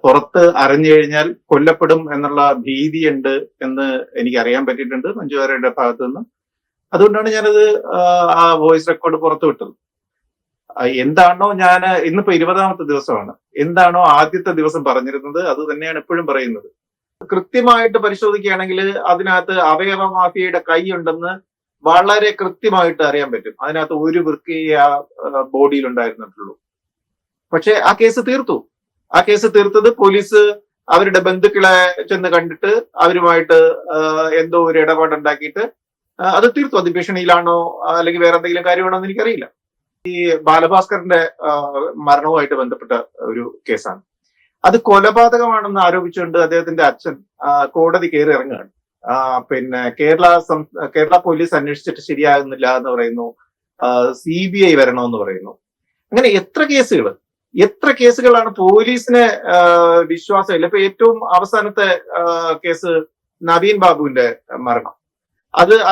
പുറത്ത് അറിഞ്ഞു കഴിഞ്ഞാൽ കൊല്ലപ്പെടും എന്നുള്ള ഭീതിയുണ്ട് എന്ന് എനിക്ക് അറിയാൻ പറ്റിയിട്ടുണ്ട് മഞ്ജു വാര്യരുടെ ഭാഗത്തു നിന്ന്. അതുകൊണ്ടാണ് ഞാനത് ആ വോയിസ് റെക്കോർഡ് പുറത്തു വിട്ടത്. എന്താണോ ഞാൻ ഇന്നിപ്പോ 20ാമത്തെ ദിവസമാണ്, എന്താണോ ആദ്യത്തെ ദിവസം പറഞ്ഞിരുന്നത് അത് തന്നെയാണ് എപ്പോഴും പറയുന്നത്. കൃത്യമായിട്ട് പരിശോധിക്കുകയാണെങ്കിൽ അതിനകത്ത് അവയവ മാഫിയയുടെ കൈയുണ്ടെന്ന് വളരെ കൃത്യമായിട്ട് അറിയാൻ പറ്റും. അതിനകത്ത് ഒരു വൃക്കയെ ആ ബോഡിയിൽ ഉണ്ടായിരുന്നിട്ടുള്ളൂ. പക്ഷെ ആ കേസ് തീർത്തു. ആ കേസ് തീർത്തത് പോലീസ് അവരുടെ ബന്ധുക്കളെ ചെന്ന് കണ്ടിട്ട് അവരുമായിട്ട് എന്തോ ഒരു ഇടപാടുണ്ടാക്കിയിട്ട് അത് തീർത്തു. അത് ഭീഷണിയിലാണോ അല്ലെങ്കിൽ വേറെ എന്തെങ്കിലും കാര്യമാണോ എന്ന് എനിക്കറിയില്ല. ഈ ബാലഭാസ്കറിന്റെ മരണവുമായിട്ട് ബന്ധപ്പെട്ട ഒരു കേസാണ്. അത് കൊലപാതകമാണെന്ന് ആരോപിച്ചുകൊണ്ട് അദ്ദേഹത്തിന്റെ അച്ഛൻ കോടതി കയറി ഇറങ്ങുകയാണ്. പിന്നെ കേരള പോലീസ് അന്വേഷിച്ചിട്ട് ശരിയാകുന്നില്ല എന്ന് പറയുന്നു, CBI വരണമെന്ന് പറയുന്നു. അങ്ങനെ എത്ര കേസുകളാണ് പോലീസിന് വിശ്വാസമില്ല. ഇപ്പൊ ഏറ്റവും അവസാനത്തെ കേസ് നവീൻ ബാബുവിന്റെ മരണം,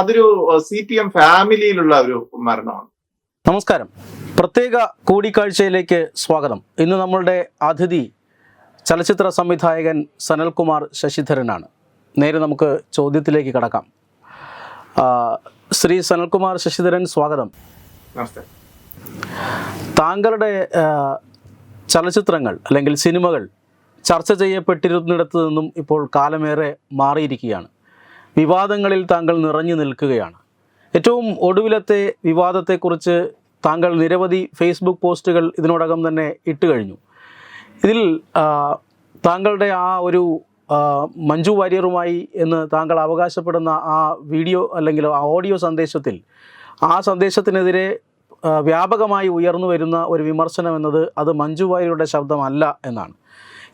അതൊരു CPM ഫാമിലിയിലുള്ള ഒരു മരണമാണ്. നമസ്കാരം, പ്രത്യേക കൂടിക്കാഴ്ചയിലേക്ക് സ്വാഗതം. ഇന്ന് നമ്മളുടെ അതിഥി ചലച്ചിത്ര സംവിധായകൻ സനൽകുമാർ ശശിധരനാണ്. നേരെ നമുക്ക് ചോദ്യത്തിലേക്ക് കടക്കാം. ശ്രീ സനൽകുമാർ ശശിധരൻ, സ്വാഗതം. നമസ്തേ. താങ്കളുടെ ചലച്ചിത്രങ്ങൾ അല്ലെങ്കിൽ സിനിമകൾ ചർച്ച ചെയ്യപ്പെട്ടിരുന്നിടത്തു നിന്നും ഇപ്പോൾ കാലമേറെ മാറിയിരിക്കുകയാണ്. വിവാദങ്ങളിൽ താങ്കൾ നിറഞ്ഞു നിൽക്കുകയാണ്. ഏറ്റവും ഒടുവിലത്തെ വിവാദത്തെക്കുറിച്ച് താങ്കൾ നിരവധി ഫേസ്ബുക്ക് പോസ്റ്റുകൾ ഇതിനോടകം തന്നെ ഇട്ട് കഴിഞ്ഞു. ഇതിൽ താങ്കളുടെ ആ ഒരു മഞ്ജു വാര്യറുമായി എന്ന് താങ്കൾ അവകാശപ്പെടുന്ന ആ വീഡിയോ അല്ലെങ്കിൽ ആ ഓഡിയോ സന്ദേശത്തിൽ, ആ സന്ദേശത്തിനെതിരെ വ്യാപകമായി ഉയർന്നു വരുന്ന ഒരു വിമർശനം എന്നത് അത് മഞ്ജു വാര്യരുടെ ശബ്ദമല്ല എന്നാണ്.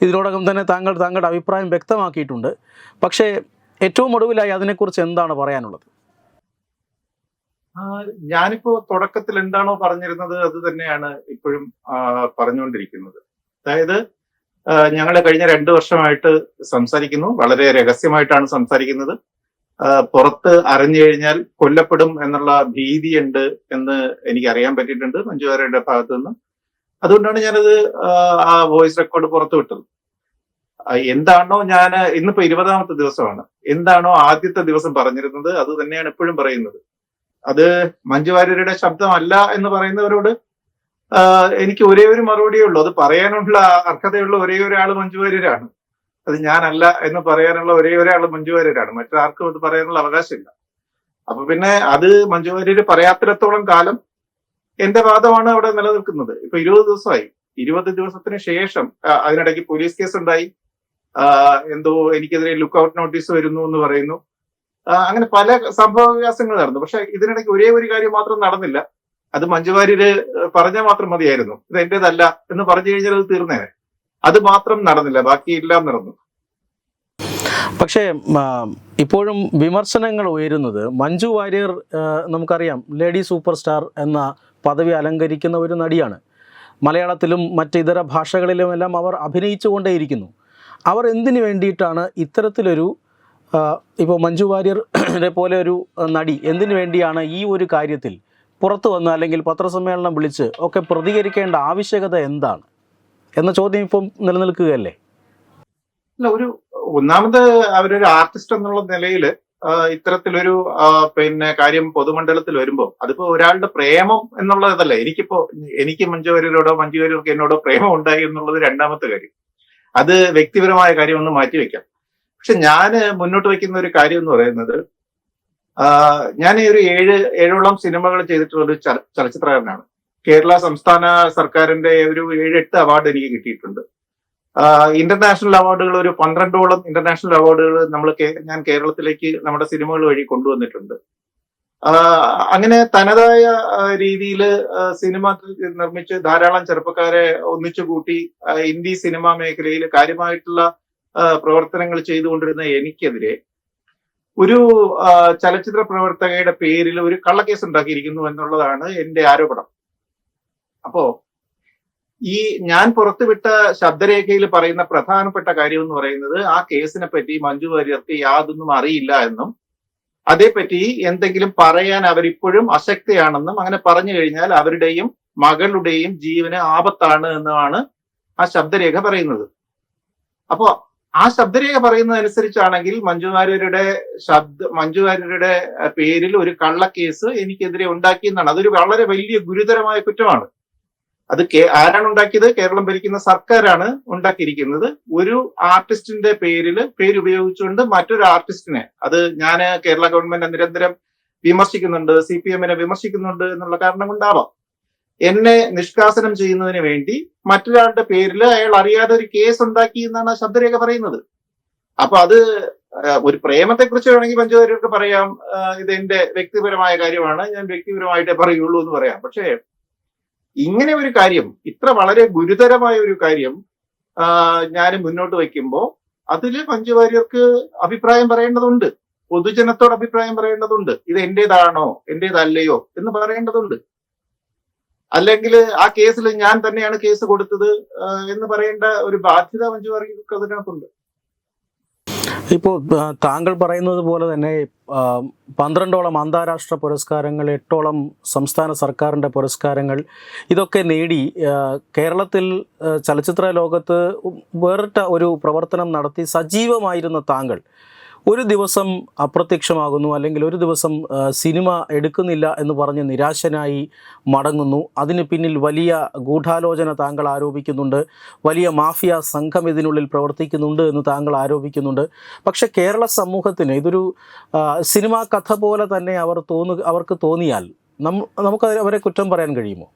ഇതിനോടകം തന്നെ താങ്കളുടെ അഭിപ്രായം വ്യക്തമാക്കിയിട്ടുണ്ട്. പക്ഷേ ഏറ്റവും ഒടുവിലായി അതിനെക്കുറിച്ച് എന്താണ് പറയാനുള്ളത്? ഞാനിപ്പോ തുടക്കത്തിൽ എന്താണോ പറഞ്ഞിരുന്നത് അത് തന്നെയാണ് ഇപ്പോഴും പറഞ്ഞുകൊണ്ടിരിക്കുന്നത്. അതായത് ഞങ്ങൾ കഴിഞ്ഞ 2 വർഷമായിട്ട് സംസാരിക്കുന്നു, വളരെ രഹസ്യമായിട്ടാണ് സംസാരിക്കുന്നത്. പുറത്ത് അറിഞ്ഞു കഴിഞ്ഞാൽ കൊല്ലപ്പെടും എന്നുള്ള ഭീതിയുണ്ട് എന്ന് എനിക്ക് അറിയാൻ പറ്റിയിട്ടുണ്ട് മഞ്ജു വാര്യരുടെ ഭാഗത്തു നിന്ന്. അതുകൊണ്ടാണ് ഞാനത് ആ വോയിസ് റെക്കോർഡ് പുറത്തു വിട്ടത്. എന്താണോ ഞാൻ ഇന്നിപ്പോ 20ാമത്തെ ദിവസമാണ്, എന്താണോ ആദ്യത്തെ ദിവസം പറഞ്ഞിരുന്നത് അത് തന്നെയാണ് എപ്പോഴും പറയുന്നത്. അത് മഞ്ജു വാര്യരുടെ ശബ്ദമല്ല എന്ന് പറയുന്നവരോട് എനിക്ക് ഒരേ ഒരു മറുപടിയേ ഉള്ളൂ. അത് പറയാനുള്ള അർഹതയുള്ള ഒരേ ഒരാൾ മഞ്ജു വാര്യരാണ്. അത് ഞാനല്ല എന്ന് പറയാനുള്ള ഒരേ ഒരാൾ മഞ്ജു വാര്യരാണ്. മറ്റാർക്കും അത് പറയാനുള്ള അവകാശമില്ല. അപ്പൊ പിന്നെ അത് മഞ്ജു വാര്യര് പറയാത്തിടത്തോളം കാലം എന്റെ വാദമാണ് അവിടെ നിലനിൽക്കുന്നത്. ഇപ്പൊ 20 ദിവസമായി. 20 ദിവസത്തിന് ശേഷം അതിനിടയ്ക്ക് പോലീസ് കേസ് ഉണ്ടായി. എന്തോ എനിക്കെതിരെ ലുക്കൌട്ട് നോട്ടീസ് വരുന്നു എന്ന് പറയുന്നു. അങ്ങനെ പല സംഭവവികാസങ്ങൾ നടന്നു. പക്ഷെ ഇതിനിടയ്ക്ക് ഒരേ ഒരു കാര്യം മാത്രം നടന്നില്ല. അത് മഞ്ജു വാര്യര് പറഞ്ഞാൽ മാത്രം മതിയായിരുന്നു. ഇത് എന്റേതല്ല എന്ന് പറഞ്ഞു കഴിഞ്ഞാൽ അത് തീർന്നേനെ. അത് മാത്രം നടന്നില്ല, ബാക്കി എല്ലാം നടന്നു. പക്ഷേ ഇപ്പോഴും വിമർശനങ്ങൾ ഉയരുന്നത് മഞ്ജു വാര്യർ നമുക്കറിയാം ലേഡി സൂപ്പർ സ്റ്റാർ എന്ന പദവി അലങ്കരിക്കുന്ന ഒരു നടിയാണ്. മലയാളത്തിലും മറ്റ് ഇതര ഭാഷകളിലുമെല്ലാം അവർ അഭിനയിച്ചു കൊണ്ടേയിരിക്കുന്നു. അവർ എന്തിനു വേണ്ടിയിട്ടാണ് ഇത്തരത്തിലൊരു ഇപ്പോൾ മഞ്ജു വാര്യരെ പോലെ ഒരു നടി എന്തിനു വേണ്ടിയാണ് ഈ ഒരു കാര്യത്തിൽ പുറത്തു വന്ന് അല്ലെങ്കിൽ പത്രസമ്മേളനം വിളിച്ച് ഒക്കെ പ്രതികരിക്കേണ്ട ആവശ്യകത എന്താണ് എന്ന ചോദ്യം ഇപ്പം നിലനിൽക്കുകയല്ലേ? അല്ല, ഒന്നാമത് അവരൊരു ആർട്ടിസ്റ്റ് എന്നുള്ള നിലയിൽ ഇത്തരത്തിലൊരു കാര്യം പൊതുമണ്ഡലത്തിൽ വരുമ്പോൾ അതിപ്പോ ഒരാളുടെ പ്രേമം എന്നുള്ളതല്ല. എനിക്ക് മഞ്ജു വാര്യർക്ക് എന്നോടോ പ്രേമം ഉണ്ടായി എന്നുള്ളത് രണ്ടാമത്തെ കാര്യം. അത് വ്യക്തിപരമായ കാര്യം ഒന്ന് മാറ്റിവെക്കാം. പക്ഷെ ഞാൻ മുന്നോട്ട് വയ്ക്കുന്ന ഒരു കാര്യം എന്ന് പറയുന്നത്, ഞാൻ ഒരു 7ഓളം സിനിമകൾ ചെയ്തിട്ടുള്ള ഒരു ചലച്ചിത്രകാരനാണ്. കേരള സംസ്ഥാന സർക്കാരിന്റെ ഒരു 7-8 അവാർഡ് എനിക്ക് കിട്ടിയിട്ടുണ്ട്. ഇന്റർനാഷണൽ അവാർഡുകൾ ഒരു 12ഓളം ഇന്റർനാഷണൽ അവാർഡുകൾ ഞാൻ കേരളത്തിലേക്ക് നമ്മുടെ സിനിമകൾ വഴി കൊണ്ടുവന്നിട്ടുണ്ട്. അങ്ങനെ തനതായ രീതിയിൽ സിനിമ നിർമ്മിച്ച് ധാരാളം ചെറുപ്പക്കാരെ ഒന്നിച്ചുകൂട്ടി ഹിന്ദി സിനിമാ മേഖലയിൽ കാര്യമായിട്ടുള്ള പ്രവർത്തനങ്ങൾ ചെയ്തുകൊണ്ടിരുന്ന എനിക്കെതിരെ ഒരു ചലച്ചിത്ര പ്രവർത്തകയുടെ പേരിൽ ഒരു കള്ളക്കേസ് ഉണ്ടാക്കിയിരിക്കുന്നു എന്നുള്ളതാണ് എന്റെ ആരോപണം. അപ്പോ ഈ ഞാൻ പുറത്തുവിട്ട ശബ്ദരേഖയിൽ പറയുന്ന പ്രധാനപ്പെട്ട കാര്യം എന്ന് പറയുന്നത്, ആ കേസിനെ പറ്റി മഞ്ജു വാര്യർക്ക് യാതൊന്നും അറിയില്ല എന്നും അതേപ്പറ്റി എന്തെങ്കിലും പറയാൻ അവരിപ്പോഴും അശക്തയാണെന്നും, അങ്ങനെ പറഞ്ഞു കഴിഞ്ഞാൽ അവരുടെയും മകളുടെയും ജീവന് ആപത്താണ് എന്നുമാണ് ആ ശബ്ദരേഖ പറയുന്നത്. അപ്പോ ആ ശബ്ദരേഖ പറയുന്നതനുസരിച്ചാണെങ്കിൽ മഞ്ജു വാര്യരുടെ പേരിൽ ഒരു കള്ളക്കേസ് എനിക്കെതിരെ ഉണ്ടാക്കിയെന്നാണ്. അതൊരു വളരെ വലിയ ഗുരുതരമായ കുറ്റമാണ്. അത് ആരാണ് ഉണ്ടാക്കിയത്? കേരളം ഭരിക്കുന്ന സർക്കാരാണ് ഉണ്ടാക്കിയിരിക്കുന്നത്. ഒരു ആർട്ടിസ്റ്റിന്റെ പേരുപയോഗിച്ചുകൊണ്ട് മറ്റൊരു ആർട്ടിസ്റ്റിനെ, അത് ഞാൻ കേരള ഗവൺമെന്റ് നിരന്തരം വിമർശിക്കുന്നുണ്ട്, CPM വിമർശിക്കുന്നുണ്ട് എന്നുള്ള കാരണം കൊണ്ടാവാം, എന്നെ നിഷ്കാസനം ചെയ്യുന്നതിന് വേണ്ടി മറ്റൊരാളുടെ പേരിൽ അയാൾ അറിയാതെ ഒരു കേസ് ഉണ്ടാക്കി എന്നാണ് ആ ശബ്ദരേഖ പറയുന്നത്. അപ്പൊ അത് ഒരു പ്രേമത്തെ കുറിച്ച് വേണമെങ്കിൽ മഞ്ജു വാര്യർക്ക് പറയാം, ഇത് എന്റെ വ്യക്തിപരമായ കാര്യമാണ്, ഞാൻ വ്യക്തിപരമായിട്ടേ പറയുള്ളൂ എന്ന് പറയാം. പക്ഷേ ഇങ്ങനെ ഒരു കാര്യം, ഇത്ര വളരെ ഗുരുതരമായ ഒരു കാര്യം ഞാൻ മുന്നോട്ട് വയ്ക്കുമ്പോൾ അതിൽ മഞ്ജു വാര്യർക്ക് അഭിപ്രായം പറയേണ്ടതുണ്ട്, പൊതുജനത്തോട് അഭിപ്രായം പറയേണ്ടതുണ്ട്. ഇത് എന്റേതാണോ എന്റേതല്ലയോ എന്ന് പറയേണ്ടതുണ്ട്. അല്ലെങ്കിൽ ആ കേസിൽ ഞാൻ തന്നെയാണ് കേസ് കൊടുത്തത് എന്ന് പറയേണ്ട ഒരു ബാധ്യത മഞ്ജു വാര്യർക്ക് അതിനകത്തുണ്ട്. ഇപ്പോൾ താങ്കൾ പറയുന്നത് പോലെ തന്നെ 12ഓളം അന്താരാഷ്ട്ര പുരസ്കാരങ്ങൾ, 8ഓളം സംസ്ഥാന സർക്കാരിൻ്റെ പുരസ്കാരങ്ങൾ, ഇതൊക്കെ നേടി കേരളത്തിൽ ചലച്ചിത്ര ലോകത്ത് വേറിട്ട ഒരു പ്രവർത്തനം നടത്തി സജീവമായിരുന്ന താങ്കൾ ഒരു ദിവസം അപ്രത്യക്ഷമാകുന്നു, അല്ലെങ്കിൽ ഒരു ദിവസം സിനിമ എടുക്കുന്നില്ല എന്ന് പറഞ്ഞ് നിരാശനായി മടങ്ങുന്നു. അതിന് പിന്നിൽ വലിയ ഗൂഢാലോചന താങ്കൾ ആരോപിക്കുന്നുണ്ട്, വലിയ മാഫിയ സംഘം ഇതിനുള്ളിൽ പ്രവർത്തിക്കുന്നുണ്ട് എന്ന് താങ്കൾ ആരോപിക്കുന്നുണ്ട്. പക്ഷേ കേരള സമൂഹത്തിന് ഇതൊരു സിനിമാ കഥ പോലെ തന്നെ അവർക്ക് തോന്നിയാൽ നമുക്ക് അവരെ കുറ്റം പറയാൻ കഴിയുമോ?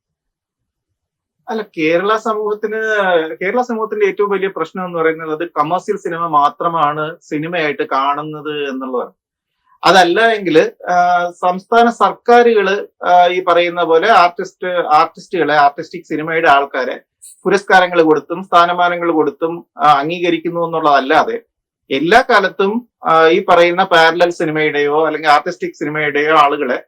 അല്ല, കേരള സമൂഹത്തിന്റെ ഏറ്റവും വലിയ പ്രശ്നം എന്ന് പറയുന്നത് അത് കമേഴ്സ്യൽ സിനിമ മാത്രമാണ് സിനിമയായിട്ട് കാണുന്നത് എന്നുള്ളതാണ്. അതല്ല എങ്കിൽ സംസ്ഥാന സർക്കാരുകള് ഈ പറയുന്ന പോലെ ആർട്ടിസ്റ്റിക് സിനിമയുടെ ആൾക്കാരെ പുരസ്കാരങ്ങൾ കൊടുത്തും സ്ഥാനമാനങ്ങൾ കൊടുത്തും അംഗീകരിക്കുന്നു എന്നുള്ളതല്ലാതെ എല്ലാ കാലത്തും ഈ പറയുന്ന പാരലൽ സിനിമയുടെയോ അല്ലെങ്കിൽ ആർട്ടിസ്റ്റിക് സിനിമയുടെയോ ആളുകളെ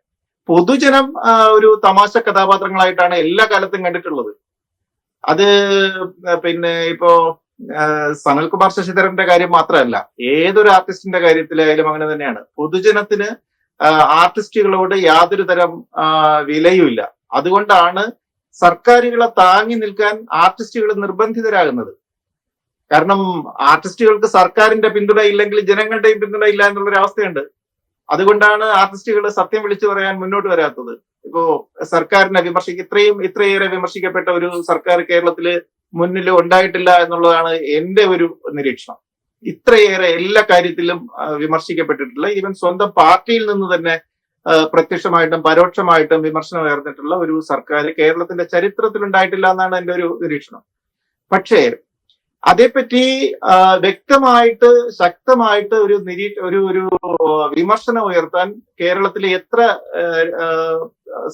പൊതുജനം ഒരു തമാശ കഥാപാത്രങ്ങളായിട്ടാണ് എല്ലാ കാലത്തും കണ്ടിട്ടുള്ളത്. അത് പിന്നെ ഇപ്പോ സനൽകുമാർ ശശിധരന്റെ കാര്യം മാത്രമല്ല, ഏതൊരു ആർട്ടിസ്റ്റിന്റെ കാര്യത്തിലായാലും അങ്ങനെ തന്നെയാണ്. പൊതുജനത്തിന് ആർട്ടിസ്റ്റുകളോട് യാതൊരു തരം വിലയുമില്ല. അതുകൊണ്ടാണ് സർക്കാരുകളെ താങ്ങി നിൽക്കാൻ ആർട്ടിസ്റ്റുകൾ നിർബന്ധിതരാകുന്നത്. കാരണം ആർട്ടിസ്റ്റുകൾക്ക് സർക്കാരിന്റെ പിന്തുണ ഇല്ലെങ്കിൽ ജനങ്ങളുടെയും പിന്തുണ ഇല്ല എന്നുള്ളൊരു അവസ്ഥയുണ്ട്. അതുകൊണ്ടാണ് ആർട്ടിസ്റ്റുകൾ സത്യം വിളിച്ചു പറയാൻ മുന്നോട്ട് വരാത്തത്. ഇപ്പോ സർക്കാരിനെ ഇത്രയേറെ വിമർശിക്കപ്പെട്ട ഒരു സർക്കാർ കേരളത്തില് മുന്നിൽ ഉണ്ടായിട്ടില്ല എന്നുള്ളതാണ് എന്റെ ഒരു നിരീക്ഷണം. ഇത്രയേറെ എല്ലാ കാര്യത്തിലും വിമർശിക്കപ്പെട്ടിട്ടുള്ള, ഈവൻ സ്വന്തം പാർട്ടിയിൽ നിന്ന് തന്നെ പ്രത്യക്ഷമായിട്ടും പരോക്ഷമായിട്ടും വിമർശനം ഉയർന്നിട്ടുള്ള ഒരു സർക്കാർ കേരളത്തിന്റെ ചരിത്രത്തിൽ ഉണ്ടായിട്ടില്ല എന്നാണ് എന്റെ ഒരു നിരീക്ഷണം. പക്ഷേ അതേപ്പറ്റി വ്യക്തമായിട്ട് ശക്തമായിട്ട് ഒരു വിമർശനം ഉയർത്താൻ കേരളത്തിലെ എത്ര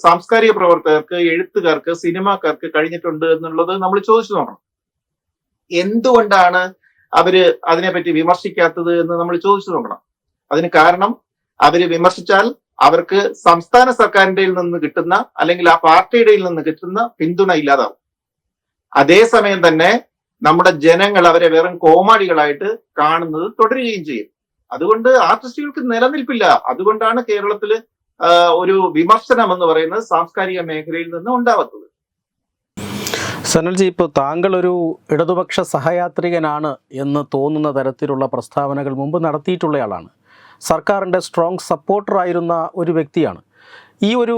സാംസ്കാരിക പ്രവർത്തകർക്ക്, എഴുത്തുകാർക്ക്, സിനിമാക്കാർക്ക് കഴിഞ്ഞിട്ടുണ്ട് എന്നുള്ളത് നമ്മൾ ചോദിച്ചു നോക്കണം. എന്തുകൊണ്ടാണ് അവര് അതിനെപ്പറ്റി വിമർശിക്കാത്തത് എന്ന് നമ്മൾ ചോദിച്ചു നോക്കണം. അതിന് കാരണം, അവര് വിമർശിച്ചാൽ അവർക്ക് സംസ്ഥാന സർക്കാരിന്റെ നിന്ന് കിട്ടുന്ന അല്ലെങ്കിൽ ആ പാർട്ടിയുടെ നിന്ന് കിട്ടുന്ന പിന്തുണ ഇല്ലാതാവും. അതേസമയം തന്നെ നമ്മുടെ ജനങ്ങൾ അവരെ വെറും കോമാളികളായിട്ട് കാണുന്നത് തുടരുകയും ചെയ്യും. അതുകൊണ്ട് ആർട്ടിസ്റ്റുകൾക്ക് നിലനിൽപ്പില്ല. അതുകൊണ്ടാണ് കേരളത്തില് ഒരു വിമർശനം എന്ന് പറയുന്നത് സാംസ്കാരിക മേഖലയിൽ നിന്ന് ഉണ്ടാവാത്തത്. സനൽജി, ഇപ്പോൾ താങ്കൾ ഒരു ഇടതുപക്ഷ സഹയാത്രികനാണ് എന്ന് തോന്നുന്ന തരത്തിലുള്ള പ്രസ്താവനകൾ മുമ്പ് നടത്തിയിട്ടുള്ളയാളാണ്. സർക്കാരിൻ്റെ സ്ട്രോങ് സപ്പോർട്ടറായിരുന്ന ഒരു വ്യക്തിയാണ്. ഈ ഒരു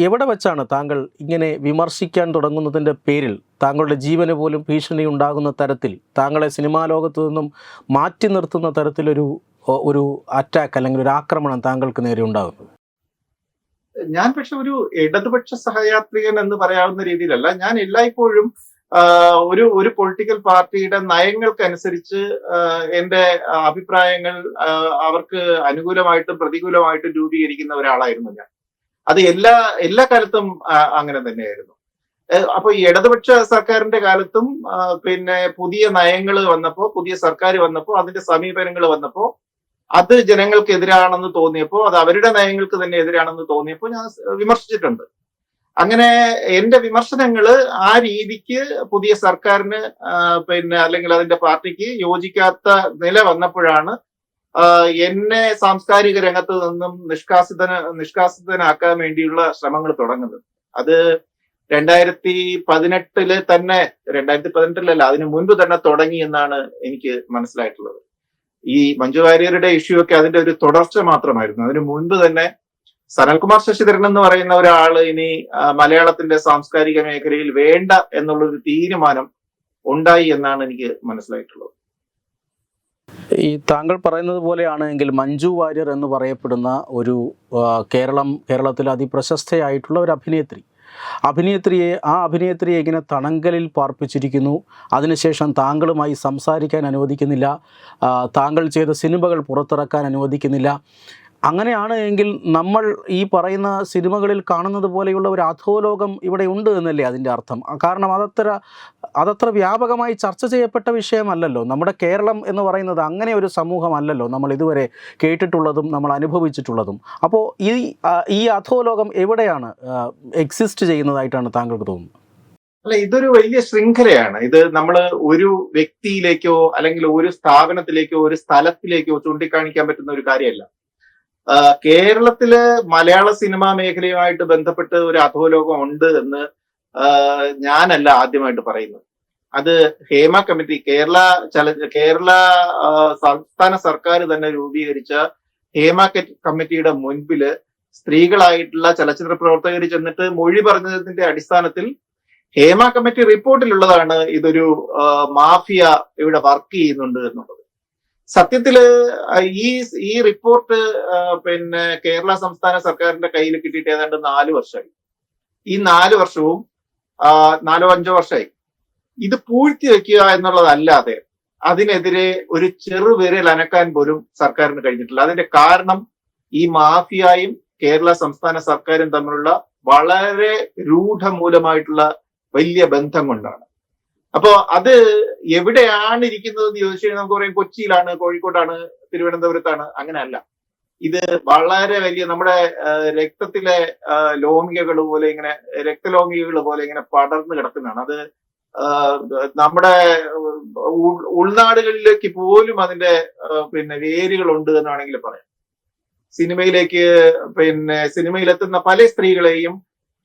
എവിടെ വെച്ചാണ് താങ്കൾ ഇങ്ങനെ വിമർശിക്കാൻ തുടങ്ങുന്നതിൻ്റെ പേരിൽ താങ്കളുടെ ജീവന് പോലും ഭീഷണി ഉണ്ടാകുന്ന തരത്തിൽ, താങ്കളെ സിനിമാ ലോകത്തു നിന്നും മാറ്റി നിർത്തുന്ന തരത്തിലൊരു അറ്റാക്ക് അല്ലെങ്കിൽ ഒരു ആക്രമണം താങ്കൾക്ക് നേരെ ഉണ്ടാകുന്നത്? ഞാൻ പക്ഷെ ഒരു ഇടതുപക്ഷ സഹയാത്രികൻ എന്ന് പറയാവുന്ന രീതിയിലല്ല. ഞാൻ എല്ലായ്പ്പോഴും ഒരു പൊളിറ്റിക്കൽ പാർട്ടിയുടെ നയങ്ങൾക്കനുസരിച്ച് എന്റെ അഭിപ്രായങ്ങൾ അവർക്ക് അനുകൂലമായിട്ടും പ്രതികൂലമായിട്ടും രൂപീകരിക്കുന്ന ഒരാളായിരുന്നു ഞാൻ. അത് എല്ലാ കാലത്തും അങ്ങനെ തന്നെയായിരുന്നു. അപ്പൊ ഈ ഇടതുപക്ഷ സർക്കാരിന്റെ കാലത്തും പിന്നെ പുതിയ നയങ്ങൾ വന്നപ്പോ, പുതിയ സർക്കാർ വന്നപ്പോ, അതിന്റെ സമീപനങ്ങൾ വന്നപ്പോ അത് ജനങ്ങൾക്കെതിരാണെന്ന് തോന്നിയപ്പോ, അത് അവരുടെ നയങ്ങൾക്ക് തന്നെ എതിരാണെന്ന് തോന്നിയപ്പോ ഞാൻ വിമർശിച്ചിട്ടുണ്ട്. അങ്ങനെ എന്റെ വിമർശനങ്ങള് ആ രീതിക്ക് പുതിയ സർക്കാരിന് പിന്നെ അല്ലെങ്കിൽ അതിന്റെ പാർട്ടിക്ക് യോജിക്കാത്ത നില വന്നപ്പോഴാണ് എന്നെ സാംസ്കാരിക രംഗത്ത് നിന്നും നിഷ്കാസിതനാക്കാൻ വേണ്ടിയുള്ള ശ്രമങ്ങൾ തുടങ്ങുന്നത്. അത് 2018 തന്നെ, 2018 അതിനു മുൻപ് തന്നെ തുടങ്ങി എന്നാണ് എനിക്ക് മനസ്സിലായിട്ടുള്ളത്. ഈ മഞ്ജു വാര്യരുടെ ഇഷ്യൂ ഒക്കെ അതിന്റെ ഒരു തുടർച്ച മാത്രമായിരുന്നു. അതിനു മുൻപ് തന്നെ സനൽകുമാർ ശശിധരൻ എന്ന് പറയുന്ന ഒരാള് ഇനി മലയാളത്തിന്റെ സാംസ്കാരിക മേഖലയിൽ വേണ്ട എന്നുള്ളൊരു തീരുമാനം ഉണ്ടായി എന്നാണ് എനിക്ക് മനസ്സിലായിട്ടുള്ളത്. ഈ താങ്കൾ പറയുന്നത് പോലെയാണെങ്കിൽ മഞ്ജു വാര്യർ എന്ന് പറയപ്പെടുന്ന ഒരു കേരളത്തിൽ അതിപ്രശസ്തയായിട്ടുള്ള ഒരു അഭിനേത്രിയെ ഇങ്ങനെ തണങ്കലിൽ പാർപ്പിച്ചിരിക്കുന്നു. അതിനുശേഷം താങ്കളുമായി സംസാരിക്കാൻ അനുവദിക്കുന്നില്ല, താങ്കൾ ചെയ്ത സിനിമകൾ പുറത്തിറക്കാൻ അനുവദിക്കുന്നില്ല. അങ്ങനെയാണ് എങ്കിൽ നമ്മൾ ഈ പറയുന്ന സിനിമകളിൽ കാണുന്നത് പോലെയുള്ള ഒരു അധോലോകം ഇവിടെ ഉണ്ട് എന്നല്ലേ അതിൻ്റെ അർത്ഥം? കാരണം അതത്ര വ്യാപകമായി ചർച്ച ചെയ്യപ്പെട്ട വിഷയമല്ലല്ലോ. നമ്മുടെ കേരളം എന്ന് പറയുന്നത് അങ്ങനെ ഒരു സമൂഹമല്ലല്ലോ നമ്മൾ ഇതുവരെ കേട്ടിട്ടുള്ളതും നമ്മൾ അനുഭവിച്ചിട്ടുള്ളതും. അപ്പോൾ ഈ അധോലോകം എവിടെയാണ് എക്സിസ്റ്റ് ചെയ്യുന്നതായിട്ടാണ് താങ്കൾക്ക് തോന്നുന്നത്? അല്ല, ഇതൊരു വലിയ ശൃംഖലയാണ്. ഇത് നമ്മൾ ഒരു വ്യക്തിയിലേക്കോ അല്ലെങ്കിൽ ഒരു സ്ഥാപനത്തിലേക്കോ ഒരു സ്ഥലത്തിലേക്കോ ചൂണ്ടിക്കാണിക്കാൻ പറ്റുന്ന ഒരു കാര്യമല്ല. കേരളത്തില് മലയാള സിനിമാ മേഖലയുമായിട്ട് ബന്ധപ്പെട്ട് ഒരു അധോലോകം ഉണ്ട് എന്ന് ഞാനല്ല ആദ്യമായിട്ട് പറയുന്നത്. അത് ഹേമ കമ്മിറ്റി, കേരള സംസ്ഥാന സർക്കാർ തന്നെ രൂപീകരിച്ച ഹേമ കമ്മിറ്റിയുടെ മുൻപില് സ്ത്രീകളായിട്ടുള്ള ചലച്ചിത്ര പ്രവർത്തകർ ചെന്നിട്ട് മൊഴി പറഞ്ഞതിന്റെ അടിസ്ഥാനത്തിൽ ഹേമ കമ്മിറ്റി റിപ്പോർട്ടിലുള്ളതാണ് ഇതൊരു മാഫിയ ഇവിടെ വർക്ക് ചെയ്യുന്നുണ്ട് എന്നുള്ളത്. സത്യത്തില് ഈ റിപ്പോർട്ട് കേരള സംസ്ഥാന സർക്കാരിന്റെ കയ്യിൽ കിട്ടിയിട്ട് ഏതാണ്ട് 4 വർഷമായി. ഈ 4 വർഷവും 4-5 വർഷമായി. ഇത് പൂഴ്ത്തി വെക്കുക എന്നുള്ളതല്ലാതെ അതിനെതിരെ ഒരു ചെറുവിരൽ അനക്കാൻ പോലും സർക്കാരിന് കഴിഞ്ഞിട്ടില്ല. അതിന്റെ കാരണം ഈ മാഫിയായും കേരള സംസ്ഥാന സർക്കാരും തമ്മിലുള്ള വളരെ രൂഢമൂലമായിട്ടുള്ള വലിയ ബന്ധം കൊണ്ടാണ്. അപ്പോ അത് എവിടെയാണ് ഇരിക്കുന്നത് എന്ന് ചോദിച്ചു കഴിഞ്ഞാൽ നമുക്ക് പറയാം കൊച്ചിയിലാണ്, കോഴിക്കോട്ടാണ്, തിരുവനന്തപുരത്താണ്. അങ്ങനെയല്ല. ഇത് വളരെ വലിയ നമ്മുടെ രക്തത്തിലെ ലോമികകൾ പോലെ ഇങ്ങനെ, രക്തലോമികകൾ പോലെ ഇങ്ങനെ പടർന്നു കിടക്കുന്നതാണ്. അത് നമ്മുടെ ഉൾനാടുകളിലേക്ക് പോലും അതിന്റെ വേരുകളുണ്ട് എന്ന് വേണമെങ്കിൽ പറയാം. സിനിമയിലെത്തുന്ന പല സ്ത്രീകളെയും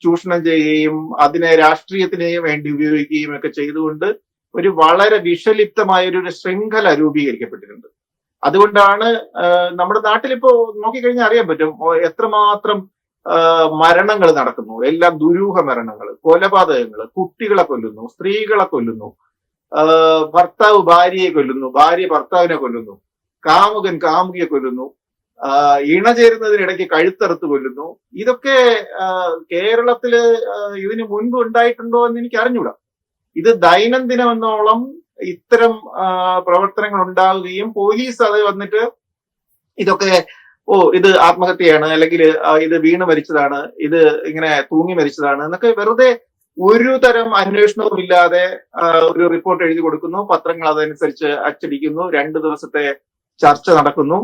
ചൂഷണം ചെയ്യുകയും അതിനെ രാഷ്ട്രീയത്തിന് വേണ്ടി ഉപയോഗിക്കുകയും ഒക്കെ ചെയ്തുകൊണ്ട് ഒരു വളരെ വിഷലിപ്തമായ ഒരു ശൃംഖല രൂപീകരിക്കപ്പെട്ടിട്ടുണ്ട്. അതുകൊണ്ടാണ് നമ്മുടെ നാട്ടിലിപ്പോ നോക്കിക്കഴിഞ്ഞാൽ അറിയാൻ പറ്റും എത്രമാത്രം മരണങ്ങൾ നടക്കുന്നു. എല്ലാം ദുരൂഹ മരണങ്ങൾ, കൊലപാതകങ്ങൾ, കുട്ടികളെ കൊല്ലുന്നു, സ്ത്രീകളെ കൊല്ലുന്നു, ഭർത്താവ് ഭാര്യയെ കൊല്ലുന്നു, ഭാര്യ ഭർത്താവിനെ കൊല്ലുന്നു, കാമുകൻ കാമുകിയെ കൊല്ലുന്നു, ഇണചേരുന്നതിനിടയ്ക്ക് കഴുത്തറുത്ത് കൊല്ലുന്നു. ഇതൊക്കെ കേരളത്തില് ഇതിനു മുൻപ് ഉണ്ടായിട്ടുണ്ടോ എന്ന് എനിക്ക് അറിഞ്ഞൂടാ. ഇത് ദൈനംദിനമെന്നോളം ഇത്തരം പ്രവർത്തനങ്ങൾ ഉണ്ടാവുകയും പോലീസ് അത് വന്നിട്ട് ഇതൊക്കെ ഇത് ആത്മഹത്യയാണ്, അല്ലെങ്കിൽ ഇത് വീണ് മരിച്ചതാണ്, ഇത് ഇങ്ങനെ തൂങ്ങി മരിച്ചതാണ് എന്നൊക്കെ വെറുതെ ഒരു തരം അന്വേഷണവും ഇല്ലാതെ ഒരു റിപ്പോർട്ട് എഴുതി കൊടുക്കുന്നു. പത്രങ്ങൾ അതനുസരിച്ച് അച്ചടിക്കുന്നു. 2 ദിവസത്തെ ചർച്ച നടക്കുന്നു.